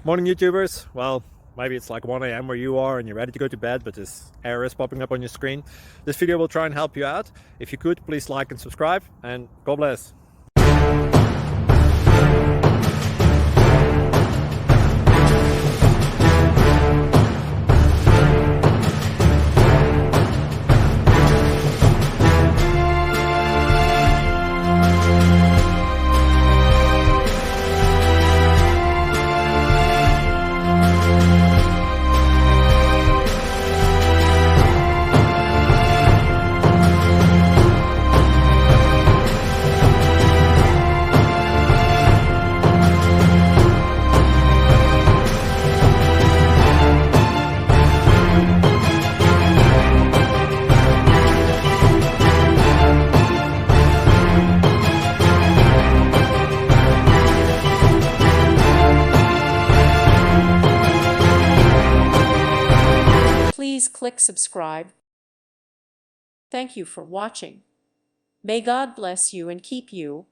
Morning, YouTubers. Well, maybe it's like 1 a.m. where you are and you're ready to go to bed, but this error is popping up on your screen. This video will try and help you out. If you could, please like and subscribe, and God bless. Please click subscribe. Thank you for watching. May God bless you and keep you.